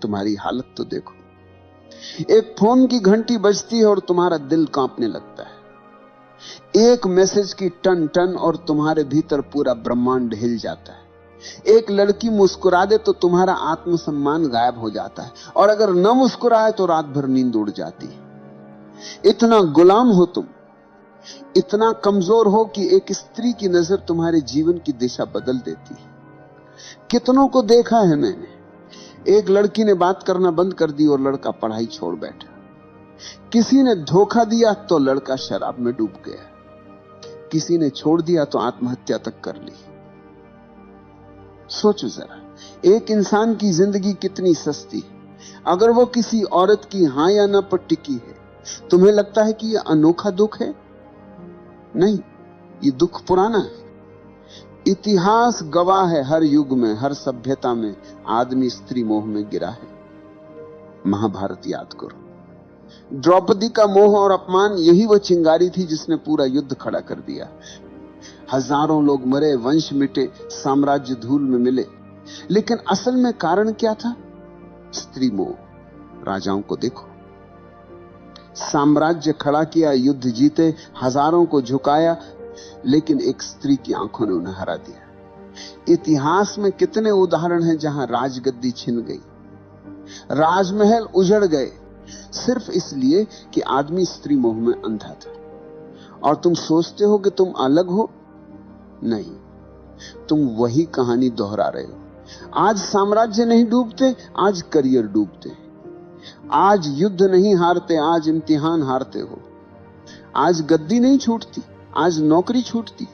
तुम्हारी हालत तो देखो। एक फोन की घंटी बजती है और तुम्हारा दिल कांपने लगता है। एक मैसेज की टन टन और तुम्हारे भीतर पूरा ब्रह्मांड हिल जाता है। एक लड़की मुस्कुरा दे तो तुम्हारा आत्मसम्मान गायब हो जाता है, और अगर न मुस्कुराए तो रात भर नींद उड़ जाती है। इतना गुलाम हो तुम, इतना कमजोर हो कि एक स्त्री की नजर तुम्हारे जीवन की दिशा बदल देती है। कितनों को देखा है मैंने, एक लड़की ने बात करना बंद कर दी और लड़का पढ़ाई छोड़ बैठा। किसी ने धोखा दिया तो लड़का शराब में डूब गया। किसी ने छोड़ दिया तो आत्महत्या तक कर ली। सोचो जरा, एक इंसान की जिंदगी कितनी सस्ती है। अगर वो किसी औरत की हां या ना पर टिकी है, तुम्हें लगता है कि यह अनोखा दुख है? नहीं, ये दुख पुराना है। इतिहास गवाह है, हर युग में, हर सभ्यता में आदमी स्त्री मोह में गिरा है। महाभारत याद करो, द्रौपदी का मोह और अपमान, यही वो चिंगारी थी जिसने पूरा युद्ध खड़ा कर दिया। हजारों लोग मरे, वंश मिटे, साम्राज्य धूल में मिले, लेकिन असल में कारण क्या था? स्त्री मोह। राजाओं को देखो, साम्राज्य खड़ा किया, युद्ध जीते, हजारों को झुकाया, लेकिन एक स्त्री की आंखों ने उन्हें हरा दिया। इतिहास में कितने उदाहरण हैं जहां राजगद्दी छिन गई, राजमहल उजड़ गए, सिर्फ इसलिए कि आदमी स्त्री मोह में अंधा था। और तुम सोचते हो कि तुम अलग हो? नहीं, तुम वही कहानी दोहरा रहे हो। आज साम्राज्य नहीं डूबते, आज करियर डूबते। आज युद्ध नहीं हारते, आज इम्तिहान हारते हो। आज गद्दी नहीं छूटती, आज नौकरी छूटती,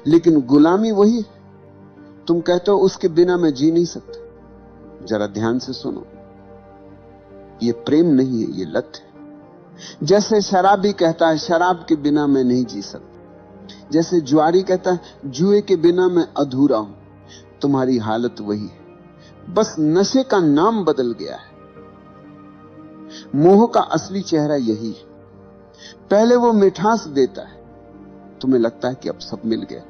लेकिन गुलामी वही है। तुम कहते हो उसके बिना मैं जी नहीं सकता। जरा ध्यान से सुनो, ये प्रेम नहीं है, ये लत है। जैसे शराबी कहता है शराब के बिना मैं नहीं जी सकता, जैसे जुआरी कहता है जुए के बिना मैं अधूरा हूं, तुम्हारी हालत वही है, बस नशे का नाम बदल गया है। मोह का असली चेहरा यही है। पहले वो मिठास देता है, तुम्हें लगता है कि अब सब मिल गया,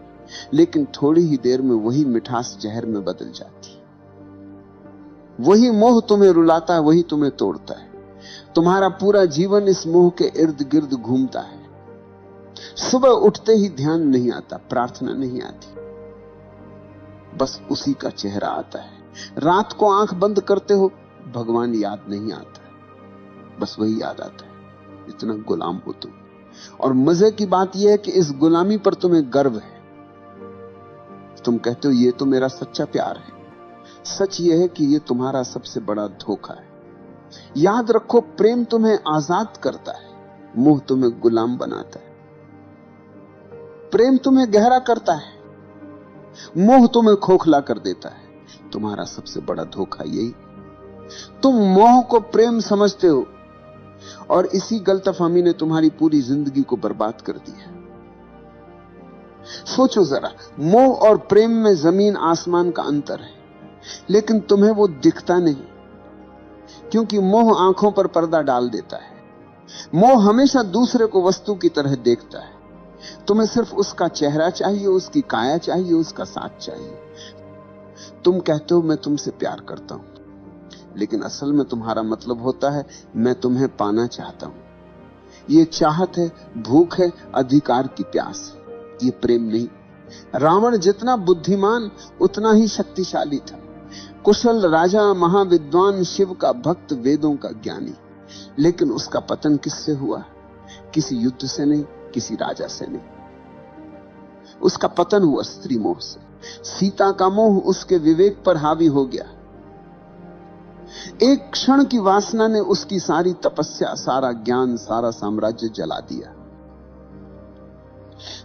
लेकिन थोड़ी ही देर में वही मिठास जहर में बदल जाती है। वही मोह तुम्हें रुलाता है, वही तुम्हें तोड़ता है। तुम्हारा पूरा जीवन इस मोह के इर्द गिर्द घूमता है। सुबह उठते ही ध्यान नहीं आता, प्रार्थना नहीं आती, बस उसी का चेहरा आता है। रात को आंख बंद करते हो, भगवान याद नहीं आता, बस वही याद आता है। इतना गुलाम हो तुम। और मजे की बात यह है कि इस गुलामी पर तुम्हें गर्व है। तुम कहते हो ये तो मेरा सच्चा प्यार है। सच यह है कि यह तुम्हारा सबसे बड़ा धोखा है। याद रखो, प्रेम तुम्हें आजाद करता है, मोह तुम्हें गुलाम बनाता है। प्रेम तुम्हें गहरा करता है, मोह तुम्हें खोखला कर देता है। तुम्हारा सबसे बड़ा धोखा यही। तुम मोह को प्रेम समझते हो, और इसी गलतफहमी ने तुम्हारी पूरी जिंदगी को बर्बाद कर दिया। सोचो जरा, मोह और प्रेम में जमीन आसमान का अंतर है, लेकिन तुम्हें वो दिखता नहीं, क्योंकि मोह आंखों पर पर्दा डाल देता है। मोह हमेशा दूसरे को वस्तु की तरह देखता है। तुम्हें सिर्फ उसका चेहरा चाहिए, उसकी काया चाहिए, उसका साथ चाहिए। तुम कहते हो मैं तुमसे प्यार करता हूं, लेकिन असल में तुम्हारा मतलब होता है मैं तुम्हें पाना चाहता हूं। ये चाहत है, भूख है, अधिकार की प्यास है, ये प्रेम नहीं। रावण जितना बुद्धिमान उतना ही शक्तिशाली था। कुशल राजा, महाविद्वान, शिव का भक्त, वेदों का ज्ञानी, लेकिन उसका पतन किससे हुआ? किसी युद्ध से नहीं, किसी राजा से नहीं। उसका पतन हुआ स्त्री मोह से। सीता का मोह उसके विवेक पर हावी हो गया। एक क्षण की वासना ने उसकी सारी तपस्या, सारा ज्ञान, सारा साम्राज्य जला दिया।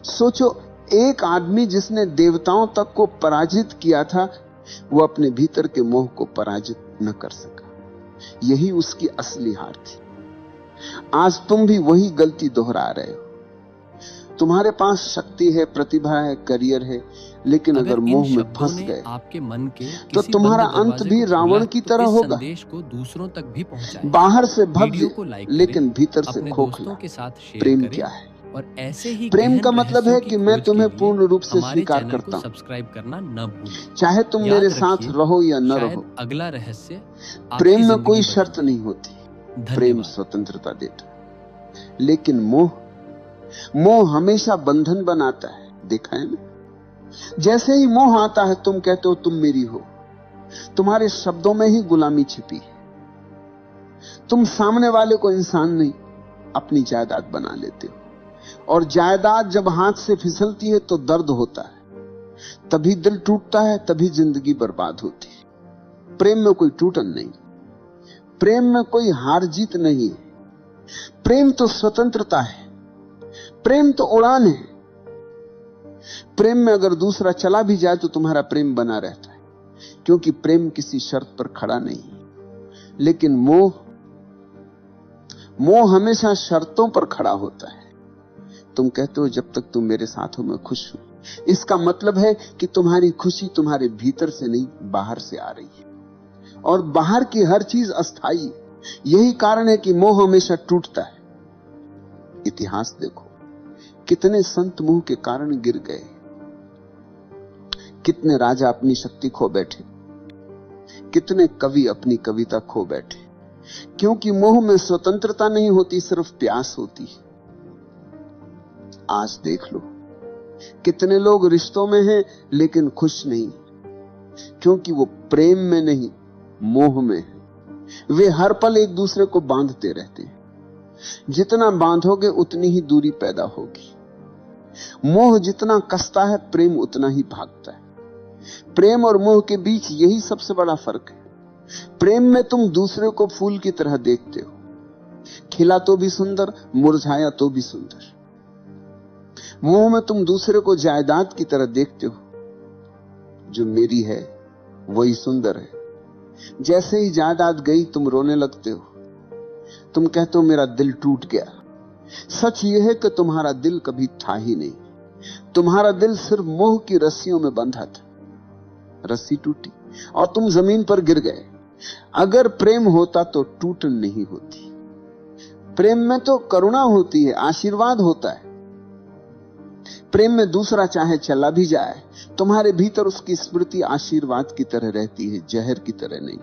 सोचो, एक आदमी जिसने देवताओं तक को पराजित किया था, वो अपने भीतर के मोह को पराजित न कर सका। यही उसकी असली हार थी। आज तुम भी वही गलती दोहरा रहे हो। तुम्हारे पास शक्ति है, प्रतिभा है, करियर है, लेकिन अगर मोह में फंस गए आपके मन के तो तुम्हारा अंत भी रावण की तरह होगा। संदेश को दूसरों तक भी पहुंचाएं। बाहर से भव्य लेकिन भीतर से खोखला। प्रेम क्या है? और ऐसे ही प्रेम का गहन मतलब है रहस्यों की कि मैं खोज तुम्हें के लिए पूर्ण रूप से हमारे स्वीकार चैनल करता को हूं, सब्सक्राइब करना न भूलें। चाहे तुम याद मेरे साथ रखिए, रहो या न शायद रहो। अगला रहस्य प्रेम आपकी में जिंदगी कोई बदल शर्त दे। नहीं होती, प्रेम धन्यवाद। स्वतंत्रता देता है। लेकिन मोह हमेशा बंधन बनाता है, देखा है ना? जैसे ही मोह आता है तुम कहते हो तुम मेरी हो, तुम्हारे शब्दों में ही गुलामी छिपी है। तुम सामने वाले को इंसान नहीं, अपनी जायदाद बना लेते हो, और जायदाद जब हाथ से फिसलती है तो दर्द होता है, तभी दिल टूटता है, तभी जिंदगी बर्बाद होती है। प्रेम में कोई टूटन नहीं, प्रेम में कोई हार जीत नहीं है। प्रेम तो स्वतंत्रता है, प्रेम तो उड़ान है। प्रेम में अगर दूसरा चला भी जाए तो तुम्हारा प्रेम बना रहता है, क्योंकि प्रेम किसी शर्त पर खड़ा नहीं है। लेकिन मोह हमेशा शर्तों पर खड़ा होता है। तुम कहते हो जब तक तुम मेरे साथ हो मैं खुश हूं, इसका मतलब है कि तुम्हारी खुशी तुम्हारे भीतर से नहीं, बाहर से आ रही है, और बाहर की हर चीज अस्थाई है। यही कारण है कि मोह हमेशा टूटता है। इतिहास देखो, कितने संत मोह के कारण गिर गए, कितने राजा अपनी शक्ति खो बैठे, कितने कवि अपनी कविता खो बैठे, क्योंकि मोह में स्वतंत्रता नहीं होती, सिर्फ प्यास होती है। आज देख लो, कितने लोग रिश्तों में हैं लेकिन खुश नहीं, क्योंकि वो प्रेम में नहीं, मोह में है। वे हर पल एक दूसरे को बांधते रहते हैं। जितना बांधोगे उतनी ही दूरी पैदा होगी। मोह जितना कसता है, प्रेम उतना ही भागता है। प्रेम और मोह के बीच यही सबसे बड़ा फर्क है। प्रेम में तुम दूसरे को फूल की तरह देखते हो, खिला तो भी सुंदर, मुरझाया तो भी सुंदर। मोह में तुम दूसरे को जायदाद की तरह देखते हो, जो मेरी है वही सुंदर है। जैसे ही जायदाद गई तुम रोने लगते हो, तुम कहते हो मेरा दिल टूट गया। सच यह है कि तुम्हारा दिल कभी था ही नहीं, तुम्हारा दिल सिर्फ मोह की रस्सियों में बंधा था। रस्सी टूटी और तुम जमीन पर गिर गए। अगर प्रेम होता तो टूटन नहीं होती। प्रेम में तो करुणा होती है, आशीर्वाद होता है। प्रेम में दूसरा चाहे चला भी जाए, तुम्हारे भीतर उसकी स्मृति आशीर्वाद की तरह रहती है, जहर की तरह नहीं।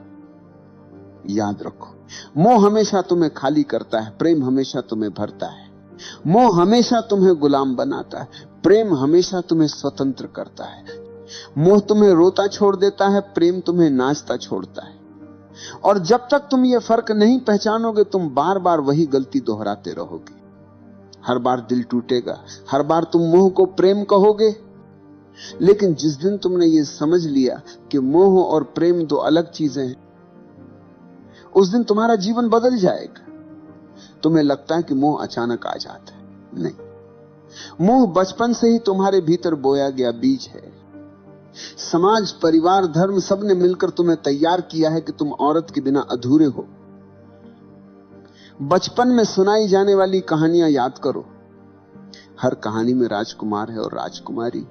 याद रखो, मोह हमेशा तुम्हें खाली करता है, प्रेम हमेशा तुम्हें भरता है। मोह हमेशा तुम्हें गुलाम बनाता है, प्रेम हमेशा तुम्हें स्वतंत्र करता है। मोह तुम्हें रोता छोड़ देता है, प्रेम तुम्हें नाचता छोड़ता है। और जब तक तुम ये फर्क नहीं पहचानोगे, तुम बार बार वही गलती दोहराते रहोगे। हर बार दिल टूटेगा, हर बार तुम मोह को प्रेम कहोगे। लेकिन जिस दिन तुमने ये समझ लिया कि मोह और प्रेम दो अलग चीजें हैं, उस दिन तुम्हारा जीवन बदल जाएगा। तुम्हें लगता है कि मोह अचानक आ जाता है, नहीं। मोह बचपन से ही तुम्हारे भीतर बोया गया बीज है। समाज, परिवार, धर्म, सबने मिलकर तुम्हें तैयार किया है कि तुम औरत के बिना अधूरे हो। बचपन में सुनाई जाने वाली कहानियां याद करो, हर कहानी में राजकुमार है और राजकुमारी।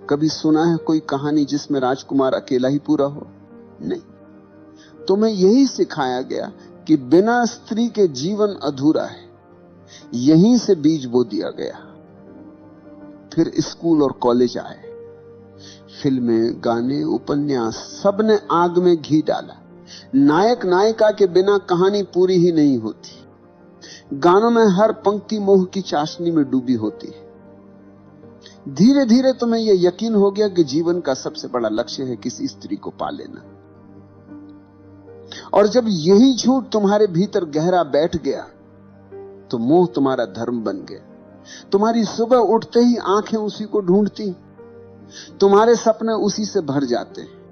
कभी सुना है कोई कहानी जिसमें राजकुमार अकेला ही पूरा हो? नहीं। तुम्हें यही सिखाया गया कि बिना स्त्री के जीवन अधूरा है। यहीं से बीज बो दिया गया। फिर स्कूल और कॉलेज आए, फिल्में, गाने, उपन्यास, सबने आग में घी डाला। नायक नायिका के बिना कहानी पूरी ही नहीं होती। गानों में हर पंक्ति मोह की चाशनी में डूबी होती है। धीरे धीरे तुम्हें यह यकीन हो गया कि जीवन का सबसे बड़ा लक्ष्य है किसी स्त्री को पा लेना। और जब यही झूठ तुम्हारे भीतर गहरा बैठ गया, तो मोह तुम्हारा धर्म बन गया। तुम्हारी सुबह उठते ही आंखें उसी को ढूंढती, तुम्हारे सपने उसी से भर जाते हैं,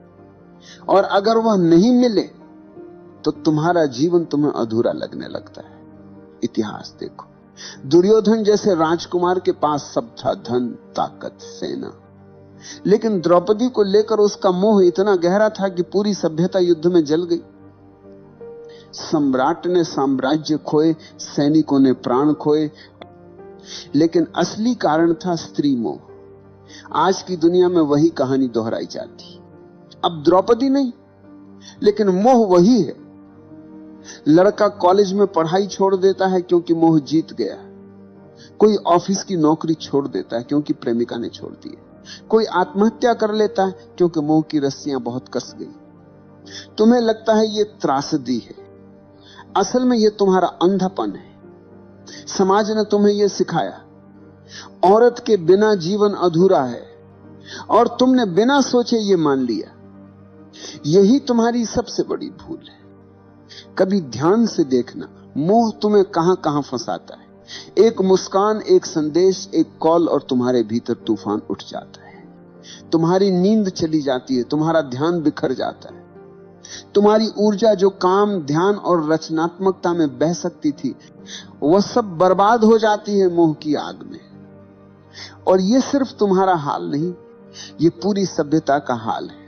और अगर वह नहीं मिले तो तुम्हारा जीवन तुम्हें अधूरा लगने लगता है। इतिहास देखो, दुर्योधन जैसे राजकुमार के पास सब था, धन, ताकत, सेना, लेकिन द्रौपदी को लेकर उसका मोह इतना गहरा था कि पूरी सभ्यता युद्ध में जल गई। सम्राट ने साम्राज्य खोए, सैनिकों ने प्राण खोए, लेकिन असली कारण था स्त्री मोह। आज की दुनिया में वही कहानी दोहराई जाती। अब द्रौपदी नहीं, लेकिन मोह वही है। लड़का कॉलेज में पढ़ाई छोड़ देता है क्योंकि मोह जीत गया। कोई ऑफिस की नौकरी छोड़ देता है क्योंकि प्रेमिका ने छोड़ दी है। कोई आत्महत्या कर लेता है क्योंकि मोह की रस्सियां बहुत कस गई। तुम्हें लगता है ये त्रासदी है, असल में ये तुम्हारा अंधापन है। समाज ने तुम्हें यह सिखाया, औरत के बिना जीवन अधूरा है, और तुमने बिना सोचे ये मान लिया। यही तुम्हारी सबसे बड़ी भूल है। कभी ध्यान से देखना, मोह तुम्हें कहां कहां फंसाता है। एक मुस्कान, एक संदेश, एक कॉल, और तुम्हारे भीतर तूफान उठ जाता है। तुम्हारी नींद चली जाती है, तुम्हारा ध्यान बिखर जाता है। तुम्हारी ऊर्जा जो काम, ध्यान और रचनात्मकता में बह सकती थी, वह सब बर्बाद हो जाती है मोह की आग में। और यह सिर्फ तुम्हारा हाल नहीं, ये पूरी सभ्यता का हाल है।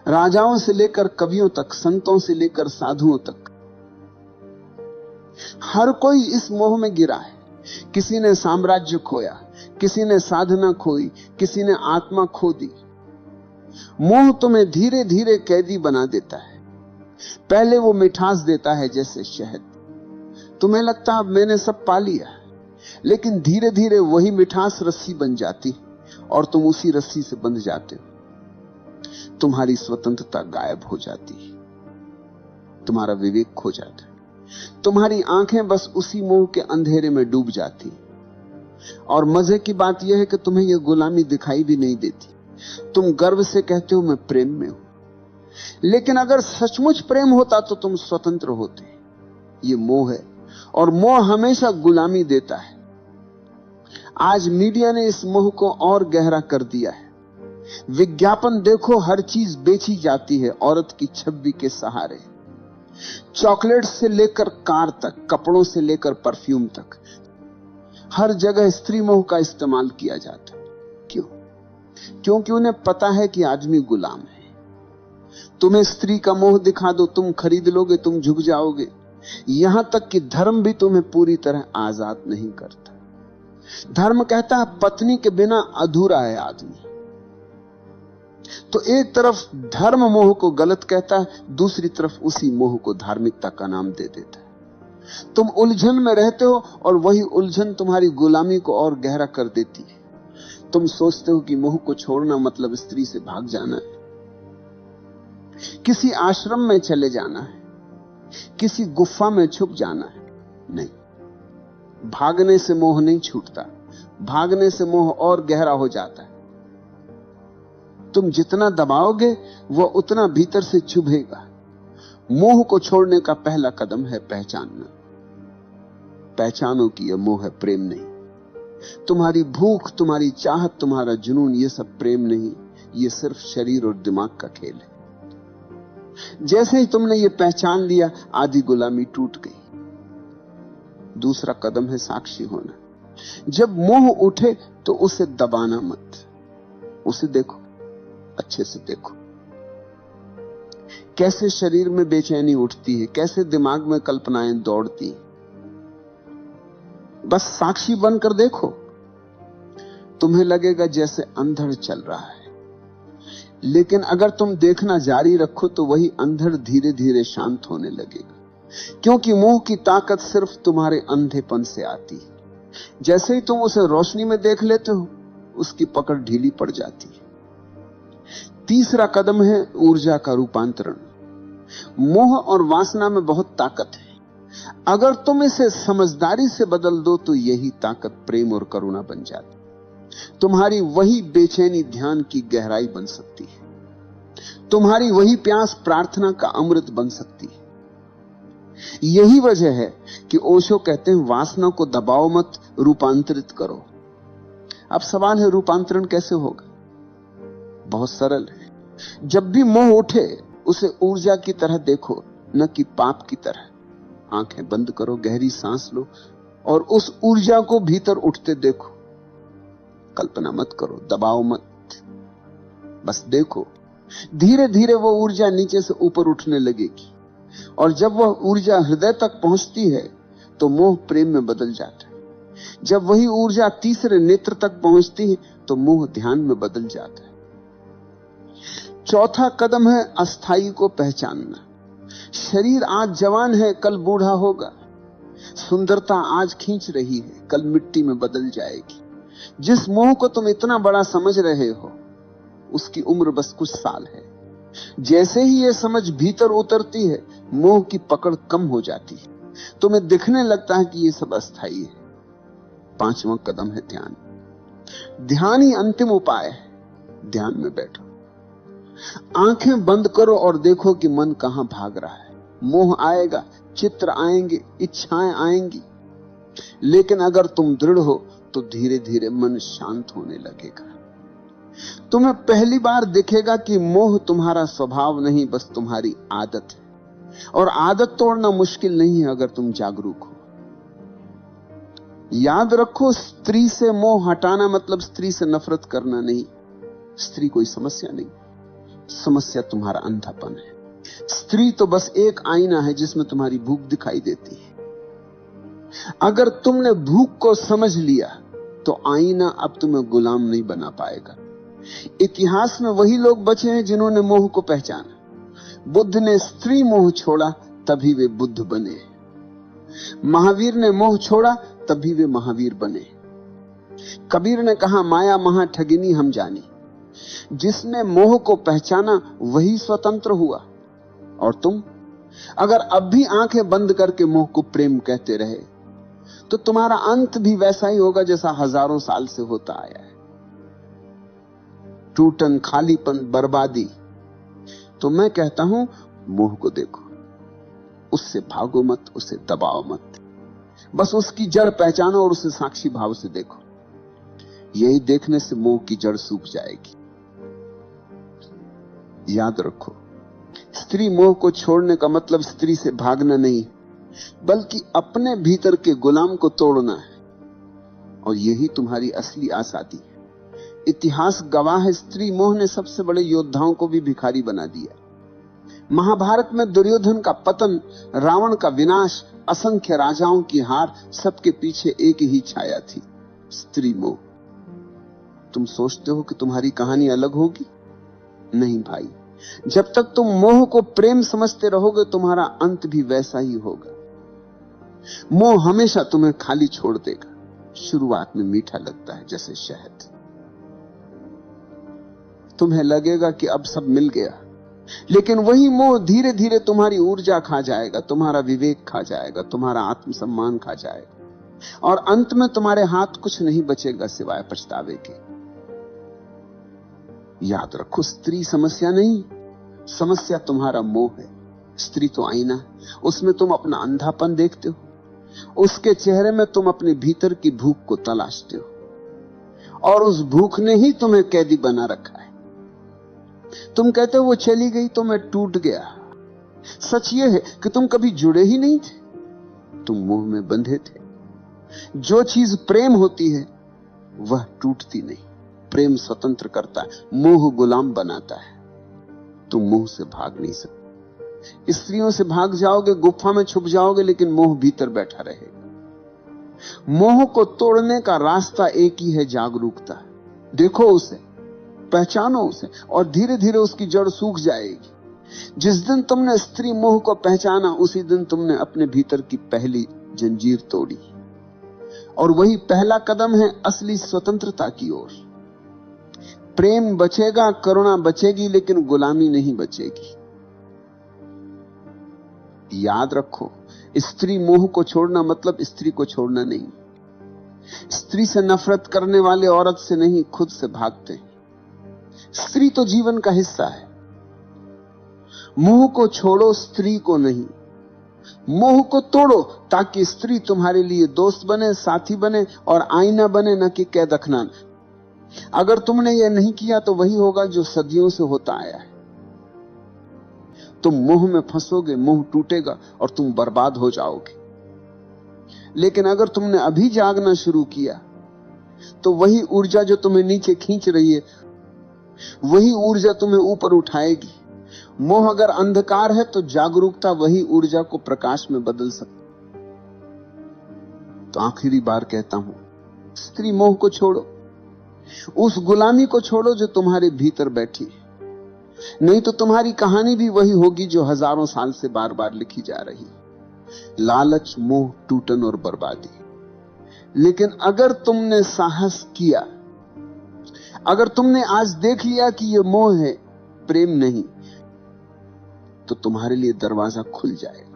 राजाओं से लेकर कवियों तक, संतों से लेकर साधुओं तक, हर कोई इस मोह में गिरा है। किसी ने साम्राज्य खोया, किसी ने साधना खोई, किसी ने आत्मा खो दी। मोह तुम्हें धीरे धीरे कैदी बना देता है। पहले वो मिठास देता है जैसे शहद। तुम्हें लगता अब मैंने सब पा लिया, लेकिन धीरे धीरे वही मिठास रस्सी बन जाती और तुम उसी रस्सी से बंध जाते हो। तुम्हारी स्वतंत्रता गायब हो जाती है, तुम्हारा विवेक खो जाता है, तुम्हारी आंखें बस उसी मोह के अंधेरे में डूब जाती। और मजे की बात यह है कि तुम्हें यह गुलामी दिखाई भी नहीं देती। तुम गर्व से कहते हो मैं प्रेम में हूं, लेकिन अगर सचमुच प्रेम होता तो तुम स्वतंत्र होते। यह मोह है, और मोह हमेशा गुलामी देता है। आज मीडिया ने इस मोह को और गहरा कर दिया है। विज्ञापन देखो, हर चीज बेची जाती है औरत की छवि के सहारे। चॉकलेट से लेकर कार तक, कपड़ों से लेकर परफ्यूम तक, हर जगह स्त्री मोह का इस्तेमाल किया जाता है। क्यों? क्योंकि उन्हें पता है कि आदमी गुलाम है। तुम्हें स्त्री का मोह दिखा दो, तुम खरीद लोगे, तुम झुक जाओगे। यहां तक कि धर्म भी तुम्हें पूरी तरह आजाद नहीं करता। धर्म कहता है पत्नी के बिना अधूरा है आदमी। तो एक तरफ धर्म मोह को गलत कहता है, दूसरी तरफ उसी मोह को धार्मिकता का नाम दे देता है। तुम उलझन में रहते हो, और वही उलझन तुम्हारी गुलामी को और गहरा कर देती है। तुम सोचते हो कि मोह को छोड़ना मतलब स्त्री से भाग जाना है, किसी आश्रम में चले जाना है, किसी गुफा में छुप जाना है। नहीं, भागने से मोह नहीं छूटता, भागने से मोह और गहरा हो जाता है। तुम जितना दबाओगे वह उतना भीतर से चुभेगा। मोह को छोड़ने का पहला कदम है पहचानना। पहचानो कि यह मोह है, प्रेम नहीं। तुम्हारी भूख, तुम्हारी चाहत, तुम्हारा जुनून, यह सब प्रेम नहीं, यह सिर्फ शरीर और दिमाग का खेल है। जैसे ही तुमने यह पहचान लिया, आधी गुलामी टूट गई। दूसरा कदम है साक्षी होना। जब मोह उठे तो उसे दबाना मत, उसे देखो, अच्छे से देखो। कैसे शरीर में बेचैनी उठती है, कैसे दिमाग में कल्पनाएं दौड़ती हैं। बस साक्षी बनकर देखो। तुम्हें लगेगा जैसे अंधड़ चल रहा है, लेकिन अगर तुम देखना जारी रखो तो वही अंधड़ धीरे धीरे शांत होने लगेगा। क्योंकि मोह की ताकत सिर्फ तुम्हारे अंधेपन से आती है। जैसे ही तुम उसे रोशनी में देख लेते हो, उसकी पकड़ ढीली पड़ जाती है। तीसरा कदम है ऊर्जा का रूपांतरण। मोह और वासना में बहुत ताकत है। अगर तुम इसे समझदारी से बदल दो तो यही ताकत प्रेम और करुणा बन जाती। तुम्हारी वही बेचैनी ध्यान की गहराई बन सकती है। तुम्हारी वही प्यास प्रार्थना का अमृत बन सकती है। यही वजह है कि ओशो कहते हैं वासना को दबाओ मत, रूपांतरित करो। अब सवाल है रूपांतरण कैसे होगा? बहुत सरल है। जब भी मोह उठे उसे ऊर्जा की तरह देखो, न कि पाप की तरह। आंखें बंद करो, गहरी सांस लो और उस ऊर्जा को भीतर उठते देखो। कल्पना मत करो, दबाओ मत, बस देखो। धीरे धीरे वो ऊर्जा नीचे से ऊपर उठने लगेगी, और जब वह ऊर्जा हृदय तक पहुंचती है तो मोह प्रेम में बदल जाता है। जब वही ऊर्जा तीसरे नेत्र तक पहुंचती है तो मोह ध्यान में बदल जाता है। चौथा कदम है अस्थाई को पहचानना। शरीर आज जवान है, कल बूढ़ा होगा। सुंदरता आज खींच रही है, कल मिट्टी में बदल जाएगी। जिस मोह को तुम इतना बड़ा समझ रहे हो, उसकी उम्र बस कुछ साल है। जैसे ही यह समझ भीतर उतरती है, मोह की पकड़ कम हो जाती है। तुम्हें दिखने लगता है कि यह सब अस्थाई है। 5वां कदम है ध्यान। ध्यान ही अंतिम उपाय है। ध्यान में बैठो, आंखें बंद करो और देखो कि मन कहां भाग रहा है। मोह आएगा, चित्र आएंगे, इच्छाएं आएंगी, लेकिन अगर तुम दृढ़ हो तो धीरे धीरे मन शांत होने लगेगा। तुम्हें पहली बार दिखेगा कि मोह तुम्हारा स्वभाव नहीं, बस तुम्हारी आदत है। और आदत तोड़ना मुश्किल नहीं है अगर तुम जागरूक हो। याद रखो, स्त्री से मोह हटाना मतलब स्त्री से नफरत करना नहीं। स्त्री कोई समस्या नहीं, समस्या तुम्हारा अंधापन है। स्त्री तो बस एक आईना है जिसमें तुम्हारी भूख दिखाई देती है। अगर तुमने भूख को समझ लिया तो आईना अब तुम्हें गुलाम नहीं बना पाएगा। इतिहास में वही लोग बचे हैं जिन्होंने मोह को पहचाना। बुद्ध ने स्त्री मोह छोड़ा, तभी वे बुद्ध बने। महावीर ने मोह छोड़ा, तभी वे महावीर बने। कबीर ने कहा, माया महा ठगिनी हम जानी। जिसने मोह को पहचाना वही स्वतंत्र हुआ। और तुम अगर अब भी आंखें बंद करके मोह को प्रेम कहते रहे तो तुम्हारा अंत भी वैसा ही होगा जैसा हजारों साल से होता आया है। टूटन, खालीपन, बर्बादी। तो मैं कहता हूं, मोह को देखो, उससे भागो मत, उसे दबाओ मत, बस उसकी जड़ पहचानो और उसे साक्षी भाव से देखो। यही देखने से मोह की जड़ सूख जाएगी। याद रखो, स्त्री मोह को छोड़ने का मतलब स्त्री से भागना नहीं, बल्कि अपने भीतर के गुलाम को तोड़ना है। और यही तुम्हारी असली आजादी है। इतिहास गवाह है, स्त्री मोह ने सबसे बड़े योद्धाओं को भी भिखारी बना दिया। महाभारत में दुर्योधन का पतन, रावण का विनाश, असंख्य राजाओं की हार, सबके पीछे एक ही छाया थी, स्त्री मोह। तुम सोचते हो कि तुम्हारी कहानी अलग होगी? नहीं भाई, जब तक तुम मोह को प्रेम समझते रहोगे तुम्हारा अंत भी वैसा ही होगा। मोह हमेशा तुम्हें खाली छोड़ देगा। शुरुआत में मीठा लगता है जैसे शहद। तुम्हें लगेगा कि अब सब मिल गया, लेकिन वही मोह धीरे धीरे तुम्हारी ऊर्जा खा जाएगा, तुम्हारा विवेक खा जाएगा, तुम्हारा आत्मसम्मान खा जाएगा, और अंत में तुम्हारे हाथ कुछ नहीं बचेगा सिवाय पछतावे के। याद रखो, स्त्री समस्या नहीं, समस्या तुम्हारा मोह है। स्त्री तो आईना है, उसमें तुम अपना अंधापन देखते हो, उसके चेहरे में तुम अपने भीतर की भूख को तलाशते हो, और उस भूख ने ही तुम्हें कैदी बना रखा है। तुम कहते हो वो चली गई तो मैं टूट गया। सच ये है कि तुम कभी जुड़े ही नहीं थे, तुम मोह में बंधे थे। जो चीज प्रेम होती है वह टूटती नहीं। प्रेम स्वतंत्र करता है, मोह गुलाम बनाता है। तुम मोह से भाग नहीं सकते। स्त्रियों से भाग जाओगे, गुफा में छुप जाओगे, लेकिन मोह भीतर बैठा रहेगा। मोह को तोड़ने का रास्ता एक ही है, जागरूकता। देखो उसे, पहचानो उसे, और धीरे धीरे उसकी जड़ सूख जाएगी। जिस दिन तुमने स्त्री मोह को पहचाना, उसी दिन तुमने अपने भीतर की पहली जंजीर तोड़ी, और वही पहला कदम है असली स्वतंत्रता की ओर। प्रेम बचेगा, करुणा बचेगी, लेकिन गुलामी नहीं बचेगी। याद रखो, स्त्री मोह को छोड़ना मतलब स्त्री को छोड़ना नहीं। स्त्री से नफरत करने वाले औरत से नहीं, खुद से भागते हैं। स्त्री तो जीवन का हिस्सा है। मोह को छोड़ो, स्त्री को नहीं। मोह को तोड़ो ताकि स्त्री तुम्हारे लिए दोस्त बने, साथी बने और आईना बने, न कि कैद अखनान। अगर तुमने यह नहीं किया तो वही होगा जो सदियों से होता आया है। तुम मोह में फंसोगे, मोह टूटेगा और तुम बर्बाद हो जाओगे। लेकिन अगर तुमने अभी जागना शुरू किया तो वही ऊर्जा जो तुम्हें नीचे खींच रही है, वही ऊर्जा तुम्हें ऊपर उठाएगी। मोह अगर अंधकार है तो जागरूकता वही ऊर्जा को प्रकाश में बदल सकती। तो आखिरी बार कहता हूं, स्त्री मोह को छोड़ो, उस गुलामी को छोड़ो जो तुम्हारे भीतर बैठी है। नहीं तो तुम्हारी कहानी भी वही होगी जो हजारों साल से बार बार लिखी जा रही, लालच, मोह, टूटन और बर्बादी। लेकिन अगर तुमने साहस किया, अगर तुमने आज देख लिया कि यह मोह है, प्रेम नहीं, तो तुम्हारे लिए दरवाजा खुल जाएगा।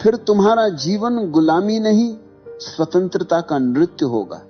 फिर तुम्हारा जीवन गुलामी नहीं, स्वतंत्रता का नृत्य होगा।